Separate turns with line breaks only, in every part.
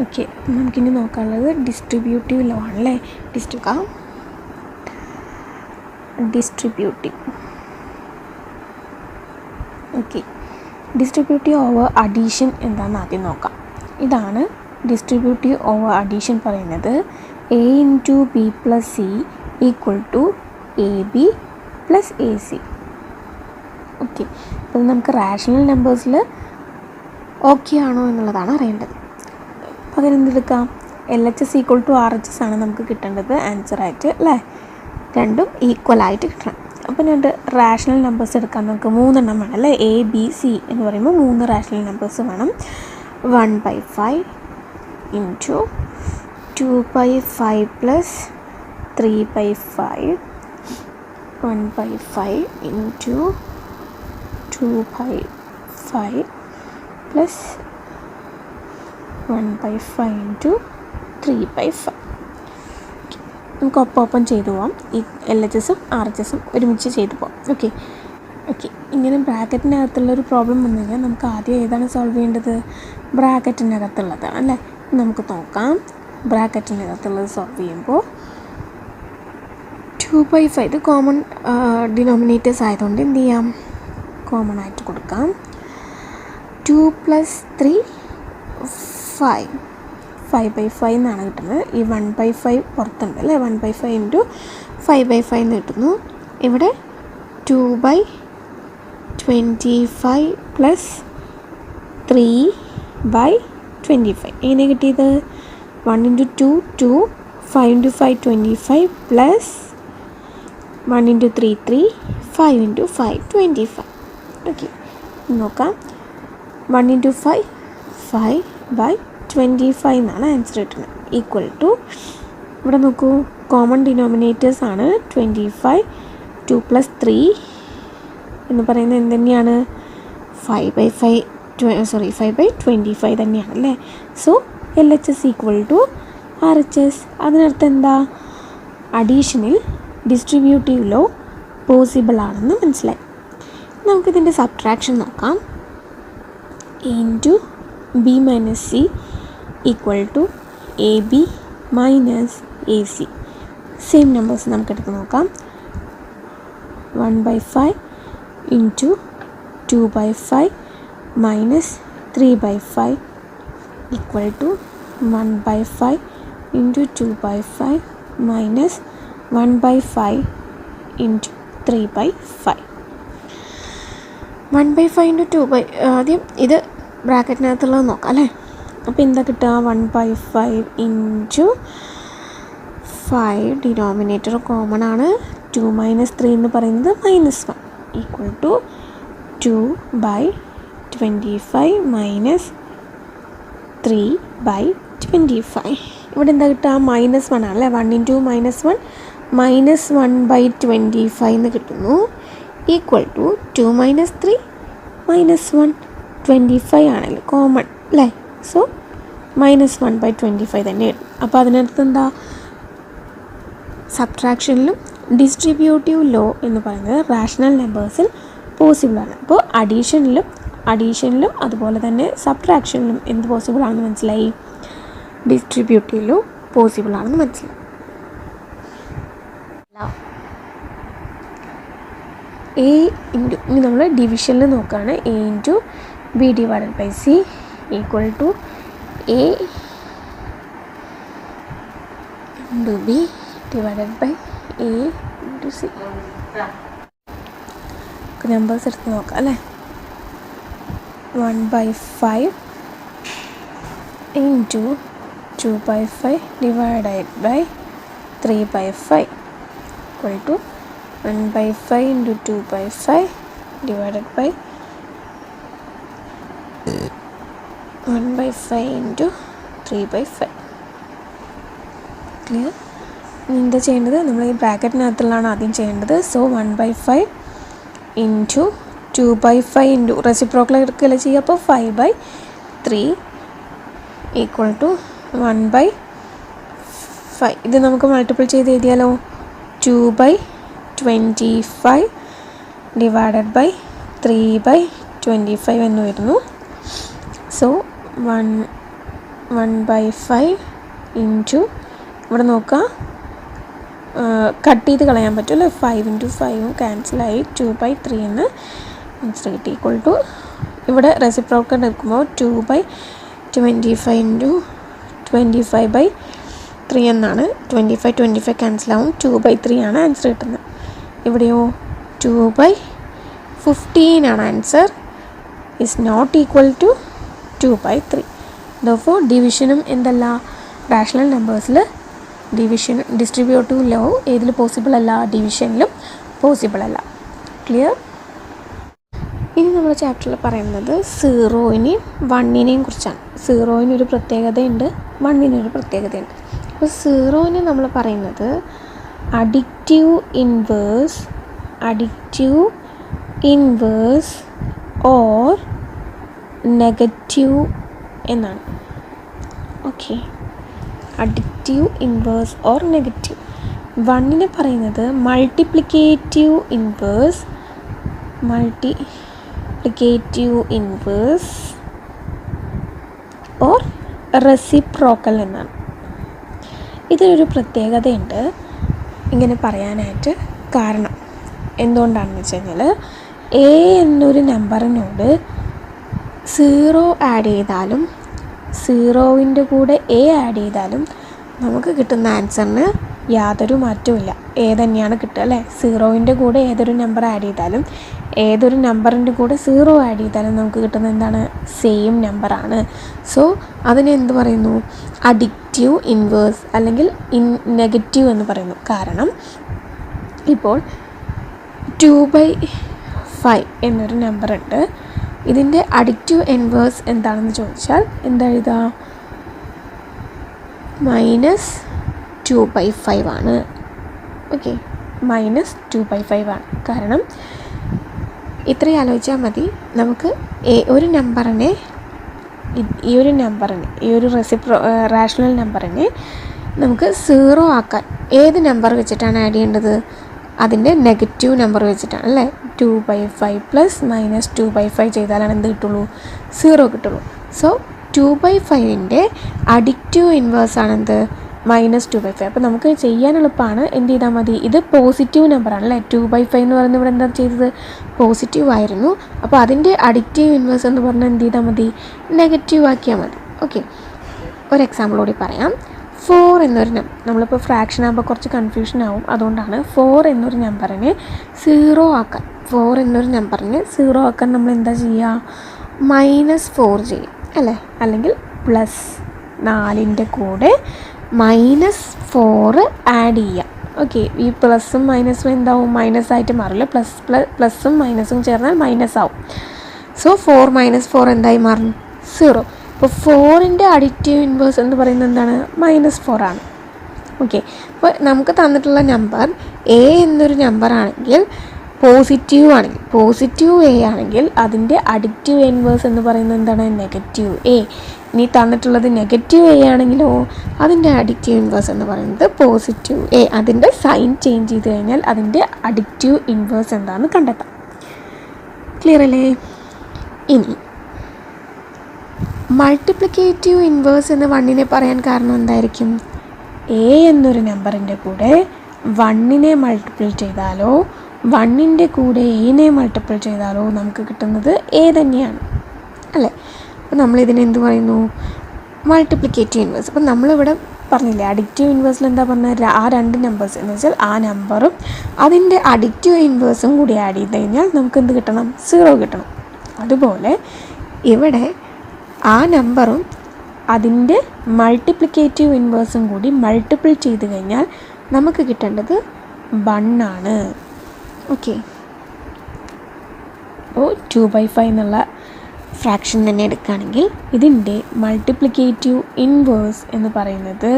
Okay, നമുക്കിനി നോക്കാനുള്ളത് distributive law ആണല്ലേ. Distributive okay, distributive over addition എന്താണെന്ന് ആദ്യം നോക്കാം. ഇതാണ് ഡിസ്ട്രിബ്യൂട്ടീവ് ഓവർ അഡീഷൻ പറയുന്നത്. A into B plus C equal to A B plus A C. Okay, അപ്പോൾ നമുക്ക് റാഷണൽ നമ്പേഴ്സിൽ ഓക്കെ ആണോ എന്നുള്ളതാണ് അറിയേണ്ടത്. അപ്പോൾ അതിനെന്തെടുക്കാം, LHS ഈക്വൽ ടു RHS ആണ് നമുക്ക് കിട്ടേണ്ടത് ആൻസറായിട്ട് അല്ലേ. രണ്ടും ഈക്വലായിട്ട് കിട്ടണം. അപ്പോൾ രണ്ട് റാഷണൽ നമ്പേഴ്സ് എടുക്കാം. നമുക്ക് 3 എണ്ണം വേണം അല്ലേ. ABC എന്ന് പറയുമ്പോൾ 3 റാഷണൽ നമ്പേഴ്സ് വേണം. 1/5 into 2/5 plus 3/5, 1/5 into 2/5 plus 1/5 into 3/5. നമുക്ക് ഒപ്പം ചെയ്തു പോവാം. ഈ LHSഉം RHSഉം ഒരുമിച്ച് ചെയ്തു പോവാം. ഓക്കെ, ഇങ്ങനെ ബ്രാക്കറ്റിനകത്തുള്ളൊരു പ്രോബ്ലം വന്നു കഴിഞ്ഞാൽ നമുക്ക് ആദ്യം ഏതാണ് സോൾവ് ചെയ്യേണ്ടത്? ബ്രാക്കറ്റിനകത്തുള്ളതാണ് അല്ലേ. നമുക്ക് നോക്കാം. ബ്രാക്കറ്റിനകത്തുള്ളത് സോൾവ് ചെയ്യുമ്പോൾ 2/5 ഇത് കോമൺ ഡിനോമിനേറ്റേഴ്സ് ആയതുകൊണ്ട് എന്ത് ചെയ്യാം, കോമൺ ആയിട്ട് കൊടുക്കാം. 2 + 3 5, 5/5 എന്നാണ് കിട്ടുന്നത്. ഈ 1/5 പുറത്തുണ്ട് അല്ലേ. 1/5 ഇൻറ്റു 5/5 എന്ന് കിട്ടുന്നു. ഇവിടെ 2/25 പ്ലസ് 3/25 എങ്ങനെ കിട്ടിയത്? 1 into 2 2, 5 into 5 25 plus 1 into 3 3, 5 into 5 25. Okay, നോക്കാം. 1 ഇൻറ്റു 5 5/25 എന്നാണ് ആൻസർ കിട്ടുന്നത്. ഈക്വൽ ടു ഇവിടെ നോക്കൂ, കോമൺ ഡിനോമിനേറ്റേഴ്സ് ആണ് 25. 2 + 3 എന്ന് പറയുന്നത് എന്ത് തന്നെയാണ്? 5/25 തന്നെയാണ് അല്ലേ. So LHS equal to RHS. അതിനർത്ഥം എന്താ? അഡീഷനിൽ ഡിസ്ട്രിബ്യൂട്ടീവ് ലോ പോസിബിൾ ആണെന്ന് മനസ്സിലായി. നമുക്കിതിൻ്റെ സബ്ട്രാക്ഷൻ നോക്കാം. A into B minus C equal to AB minus AC. Same numbers നമുക്കെടുത്ത് നോക്കാം. 1/5 into 2/5 minus 3/5 equal to 1/5 into 2/5 minus 1/5 into 3/5. 1/5 into 2/5 ആദ്യം ഇത് ബ്രാക്കറ്റിനകത്തുള്ളത് നോക്കാം അല്ലേ. അപ്പോൾ എന്താ കിട്ടുക? 1/5 ഇൻറ്റു 5 ഡിനോമിനേറ്റർ കോമൺ ആണ്. 2 - 3 എന്ന് പറയുന്നത് -1 ഈക്വൽ ടു 2/25 മൈനസ് 3/25. ഇവിടെ എന്താ കിട്ടുക? -1 ആണല്ലേ. 1 ഇൻറ്റു -1 -1/25 എന്ന് കിട്ടുന്നു. ഈക്വൽ ടു 2 - 3 -1 25 ആണല്ലോ കോമൺ അല്ലേ. സോ -1/25 തന്നെ കിട്ടും. അപ്പോൾ അതിനകത്ത് എന്താ? സബ്ട്രാക്ഷനിലും ഡിസ്ട്രിബ്യൂട്ടീവ് ലോ എന്ന് പറയുന്നത് റാഷണൽ നമ്പേഴ്സിൽ പോസിബിളാണ്. അപ്പോൾ അഡീഷനിലും അതുപോലെ തന്നെ സബ്ട്രാക്ഷനിലും എന്ത് പോസിബിൾ ആണെന്ന് മനസ്സിലായി? ഡിസ്ട്രിബ്യൂട്ടീവ് ലോ പോസിബിൾ ആണെന്ന് മനസ്സിലായി. A ഇൻറ്റു ഇനി നമ്മൾ ഡിവിഷനിൽ നോക്കുകയാണ്. A into B divided by C equal to A into B divided by A into C. Numbers എടുത്ത് നോക്കാം അല്ലേ. 1/5 into 2/5 divided by 3/5 equal to 1/5 into 2/5 divided by 1/5 into 3/5. Clear? എന്താ ചെയ്യേണ്ടത്? നമ്മൾ ഈ ബ്രാക്കറ്റിനകത്തുള്ളതാണ് ആദ്യം ചെയ്യേണ്ടത്. സോ 1/5 ഇൻറ്റു 2/5 ഇൻറ്റു റെസിപ്രോക്കൽ എടുക്കുകയല്ല ചെയ്യുക. അപ്പോൾ 5/3 ഈക്വൽ ടു 1/5. ഇത് നമുക്ക് മൾട്ടിപ്പിൾ ചെയ്ത് എഴുതിയാലോ. 2/25 ഡിവൈഡഡ് ബൈ 3/25 എന്ന് വരുന്നു. സോ 1/5 ഇൻറ്റു ഇവിടെ നോക്കുക, കട്ട് ചെയ്ത് കളയാൻ പറ്റുമല്ലോ, 5 ഇൻറ്റു 5 ക്യാൻസലായി 2/3 എന്ന് ആൻസർ കിട്ടി. ഈക്വൽ ടു ഇവിടെ റെസിപ്രോക്കൽ എടുക്കുമ്പോൾ 2/25 ഇൻറ്റു 25/3 എന്നാണ്. 25 ക്യാൻസലാവും, 2/3 ആണ് ആൻസർ കിട്ടുന്നത്. ഇവിടെയോ 2/15 ആണ് answer. is not equal to 2/3. therefore ഡിവിഷനും എന്തല്ല, റാഷണൽ നമ്പേഴ്സിൽ ഡിവിഷൻ ഡിസ്ട്രിബ്യൂട്ടീവ് ലോ ഏതിൽ പോസിബിൾ അല്ല, ഡിവിഷനിലും പോസിബിൾ അല്ല. ക്ലിയർ? ഇനി നമ്മൾ ചാപ്റ്ററിൽ പറയുന്നത് 0-നെയും 1-നെയും കുറിച്ചാണ്. 0-നൊരു പ്രത്യേകതയുണ്ട്, 1-നൊരു പ്രത്യേകതയുണ്ട്. അപ്പോൾ 0-ന് നമ്മൾ പറയുന്നത് അഡിക്റ്റീവ് ഇൻവേഴ്സ് ഓർ നെഗറ്റീവ് എന്നാണ്. ഓക്കെ, അഡിക്റ്റീവ് ഇൻവേഴ്സ് ഓർ നെഗറ്റീവ്. 1-ന് പറയുന്നത് മൾട്ടിപ്ലിക്കേറ്റീവ് ഇൻവേഴ്സ് ഓർ റെസിപ്രോക്കൽ എന്നാണ്. ഇതിനൊരു പ്രത്യേകതയുണ്ട് ഇങ്ങനെ പറയാനായിട്ട്. കാരണം എന്തുകൊണ്ടാണെന്ന് വെച്ച് കഴിഞ്ഞാൽ എ എന്നൊരു നമ്പറിനോട് 0 ആഡ് ചെയ്താലും 0-ൻ്റെ കൂടെ എ ആഡ് ചെയ്താലും നമുക്ക് കിട്ടുന്ന ആൻസറിന് യാതൊരു മാറ്റവുമില്ല. എ തന്നെയാണ് കിട്ടുക അല്ലേ. 0-ൻ്റെ കൂടെ ഏതൊരു നമ്പർ ആഡ് ചെയ്താലും ഏതൊരു നമ്പറിൻ്റെ കൂടെ 0 ആഡ് ചെയ്താലും നമുക്ക് കിട്ടുന്നത് എന്താണ്, സെയിം നമ്പറാണ്. സോ അതിനെ എന്ത് പറയുന്നു, അഡിക്റ്റീവ് ഇൻവേഴ്സ് അല്ലെങ്കിൽ നെഗറ്റീവ് എന്ന് പറയുന്നു. കാരണം ഇപ്പോൾ 2/5 എന്നൊരു നമ്പർ ഉണ്ട്. ഇതിൻ്റെ അഡിക്റ്റീവ് ഇൻവേഴ്സ് എന്താണെന്ന് ചോദിച്ചാൽ എന്താ എഴുതുക, -2/5 ആണ്. ഓക്കെ, -2/5 ആണ്. കാരണം ഇത്രയും ആലോചിച്ചാൽ മതി. നമുക്ക് ഒരു നമ്പറിനെ ഈ ഒരു റാഷണൽ നമ്പറിനെ നമുക്ക് 0 ആക്കാൻ ഏത് നമ്പർ വെച്ചിട്ടാണ് ആഡ് ചെയ്യേണ്ടത്, അതിൻ്റെ നെഗറ്റീവ് നമ്പർ വെച്ചിട്ടാണ് അല്ലേ. 2/5 പ്ലസ് -2/5 ചെയ്താലാണ് എന്ത് കിട്ടുള്ളൂ, 0 കിട്ടുള്ളൂ. സോ 2/5ൻ്റെ അഡിക്റ്റീവ് ഇൻവേഴ്സ് ആണെന്ത്, -2/5. അപ്പോൾ നമുക്ക് ചെയ്യാൻ എളുപ്പമാണ്. എന്ത് ചെയ്താൽ മതി, ഇത് പോസിറ്റീവ് നമ്പറാണ് അല്ലേ. 2/5 എന്ന് പറയുന്നത് ഇവിടെ എന്താ ചെയ്തത്, പോസിറ്റീവ് ആയിരുന്നു. അപ്പോൾ അതിൻ്റെ അഡിക്റ്റീവ് ഇൻവേഴ്സ് എന്ന് പറഞ്ഞാൽ എന്ത് ചെയ്താൽ മതി, നെഗറ്റീവ് ആക്കിയാൽ മതി. ഓക്കെ, ഒരു എക്സാമ്പിൾ കൂടി പറയാം. 4 എന്നൊരു നമ്മളിപ്പോൾ ഫ്രാക്ഷൻ ആകുമ്പോൾ കുറച്ച് കൺഫ്യൂഷൻ ആവും. അതുകൊണ്ടാണ് 4 എന്നൊരു നമ്പറിനെ 0 ആക്കാൻ നമ്മൾ എന്താ ചെയ്യുക, -4 ചെയ്യും അല്ലേ. അല്ലെങ്കിൽ +4ൻ്റെ കൂടെ -4 ആഡ് ചെയ്യാം. ഓക്കെ, ഈ പ്ലസും മൈനസും എന്താവും, മൈനസായിട്ട് മാറില്ല. പ്ലസും മൈനസും ചേർന്നാൽ മൈനസ് ആവും. സോ 4 - 4 എന്തായി മാറും, 0. അപ്പോൾ 4ൻ്റെ അഡിക്റ്റീവ് ഇൻവേഴ്സ് എന്ന് പറയുന്നത് എന്താണ്, -4 ആണ്. ഓക്കെ, അപ്പോൾ നമുക്ക് തന്നിട്ടുള്ള നമ്പർ എ എന്നൊരു നമ്പർ ആണെങ്കിൽ പോസിറ്റീവ് എ ആണെങ്കിൽ അതിൻ്റെ അഡിക്റ്റീവ് ഇൻവേഴ്സ് എന്ന് പറയുന്നത് എന്താണ്, നെഗറ്റീവ് എ. ഇനി തന്നിട്ടുള്ളത് നെഗറ്റീവ് എ ആണെങ്കിലോ അതിൻ്റെ അഡിക്റ്റീവ് ഇൻവേഴ്സ് എന്ന് പറയുന്നത് പോസിറ്റീവ് എ. അതിൻ്റെ സൈൻ ചേഞ്ച് ചെയ്ത് കഴിഞ്ഞാൽ അതിൻ്റെ അഡിക്റ്റീവ് ഇൻവേഴ്സ് എന്താണെന്ന് കണ്ടെത്താം. ക്ലിയർ അല്ലേ? ഇനി മൾട്ടിപ്ലിക്കേറ്റീവ് ഇൻവേഴ്സ് എന്ന് 1-നെ പറയാൻ കാരണം എന്തായിരിക്കും, എ എന്നൊരു നമ്പറിൻ്റെ കൂടെ 1-നെ മൾട്ടിപ്പിൾ ചെയ്താലോ 1-ൻ്റെ കൂടെ എനെ മൾട്ടിപ്പിൾ ചെയ്താലോ നമുക്ക് കിട്ടുന്നത് എ തന്നെയാണ് അല്ലേ. അപ്പോൾ നമ്മളിതിനെ എന്ത് പറയുന്നു, മൾട്ടിപ്ലിക്കേറ്റീവ് ഇൻവേഴ്സ്. അപ്പോൾ നമ്മളിവിടെ പറഞ്ഞില്ലേ അഡിക്റ്റീവ് ഇൻവേഴ്സിൽ എന്താ പറഞ്ഞത്, ആ 2 നമ്പേഴ്സ് എന്ന് വെച്ചാൽ ആ നമ്പറും അതിൻ്റെ അഡിക്റ്റീവ് ഇൻവേഴ്സും കൂടി ആഡ് ചെയ്ത് കഴിഞ്ഞാൽ നമുക്ക് എന്ത് കിട്ടണം, 0 കിട്ടണം. അതുപോലെ ഇവിടെ ആ നമ്പറും അതിൻ്റെ മൾട്ടിപ്ലിക്കേറ്റീവ് ഇൻവേഴ്സും കൂടി മൾട്ടിപ്പിൾ ചെയ്ത് കഴിഞ്ഞാൽ നമുക്ക് കിട്ടേണ്ടത് 1 ആണ്. ഓക്കെ, അപ്പോൾ 2/5 എന്നുള്ള ഫ്രാക്ഷൻ തന്നെ എടുക്കുകയാണെങ്കിൽ ഇതിൻ്റെ മൾട്ടിപ്ലിക്കേറ്റീവ് ഇൻവേഴ്സ് എന്ന് പറയുന്നത്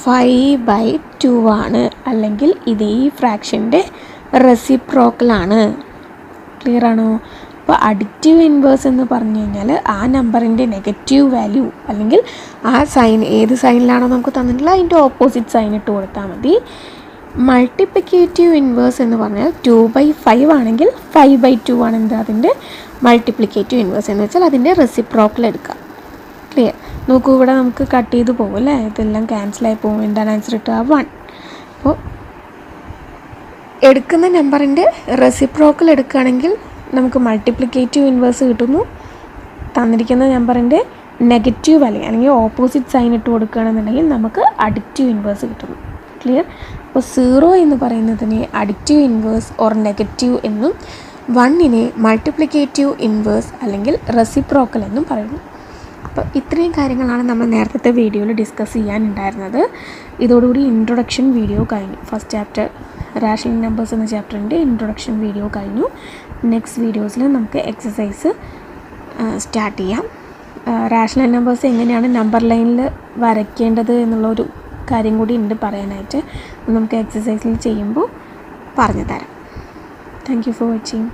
5/2 ആണ്. അല്ലെങ്കിൽ ഇത് ഈ ഫ്രാക്ഷൻ്റെ റെസിപ്രോക്കലാണ്. ക്ലിയർ ആണോ? അപ്പോൾ അഡിക്റ്റീവ് ഇൻവേഴ്സ് എന്ന് പറഞ്ഞു കഴിഞ്ഞാൽ ആ നമ്പറിൻ്റെ നെഗറ്റീവ് വാല്യൂ അല്ലെങ്കിൽ ആ സൈൻ ഏത് സൈനിലാണോ നമുക്ക് തന്നിട്ടുള്ള അതിൻ്റെ ഓപ്പോസിറ്റ് സൈൻ ഇട്ട് കൊടുത്താൽ മതി. മൾട്ടിപ്ലിക്കേറ്റീവ് ഇൻവേഴ്സ് എന്ന് പറഞ്ഞാൽ 2/5 ആണെങ്കിൽ 5/2 ആണ് അതിൻ്റെ മൾട്ടിപ്ലിക്കേറ്റീവ് ഇൻവേഴ്സ് എന്ന് വെച്ചാൽ അതിൻ്റെ റെസിപ്രോക്കൽ എടുക്കുക. ക്ലിയർ? നോക്കൂ, ഇവിടെ നമുക്ക് കട്ട് ചെയ്ത് പോകും അല്ലേ, ഇതെല്ലാം ക്യാൻസലായി പോകും. എന്താണ് ആൻസർ കിട്ടുക? 1. അപ്പോൾ എടുക്കുന്ന നമ്പറിൻ്റെ റെസിപ്രോക്കൽ എടുക്കുകയാണെങ്കിൽ നമുക്ക് മൾട്ടിപ്ലിക്കേറ്റീവ് ഇൻവേഴ്സ് കിട്ടുന്നു. തന്നിരിക്കുന്ന നമ്പറിൻ്റെ നെഗറ്റീവ് അല്ലെങ്കിൽ ഓപ്പോസിറ്റ് സൈൻ ഇട്ട് കൊടുക്കുകയാണെന്നുണ്ടെങ്കിൽ നമുക്ക് അഡിക്റ്റീവ് ഇൻവേഴ്സ് കിട്ടുന്നു. ക്ലിയർ? അപ്പോൾ 0 എന്ന് പറയുന്നതിനെ അഡിക്റ്റീവ് ഇൻവേഴ്സ് ഓർ നെഗറ്റീവ് എന്നും 1നെ മൾട്ടിപ്ലിക്കേറ്റീവ് ഇൻവേഴ്സ് അല്ലെങ്കിൽ റെസിപ്രോക്കൽ എന്നും പറയുന്നു. അപ്പോൾ ഇത്രയും കാര്യങ്ങളാണ് നമ്മൾ നേരത്തെ വീഡിയോയിൽ ഡിസ്കസ് ചെയ്യാനുണ്ടായിരുന്നത്. ഇതോടുകൂടി ഇൻട്രൊഡക്ഷൻ വീഡിയോ കഴിഞ്ഞു. ഫസ്റ്റ് ചാപ്റ്റർ റാഷണൽ നമ്പേഴ്സ് എന്ന ചാപ്റ്ററിൻ്റെ ഇൻട്രൊഡക്ഷൻ വീഡിയോ കഴിഞ്ഞു. നെക്സ്റ്റ് വീഡിയോസിൽ നമുക്ക് എക്സസൈസ് സ്റ്റാർട്ട് ചെയ്യാം. റാഷണൽ നമ്പേഴ്സ് എങ്ങനെയാണ് നമ്പർ ലൈനിൽ വരയ്ക്കേണ്ടത് എന്നുള്ളൊരു കാര്യം കൂടി ഉണ്ട് പറയാനായിട്ട്. നമുക്ക് എക്സസൈസിൽ ചെയ്യുമ്പോൾ പറഞ്ഞു തരാം. Thank you for watching.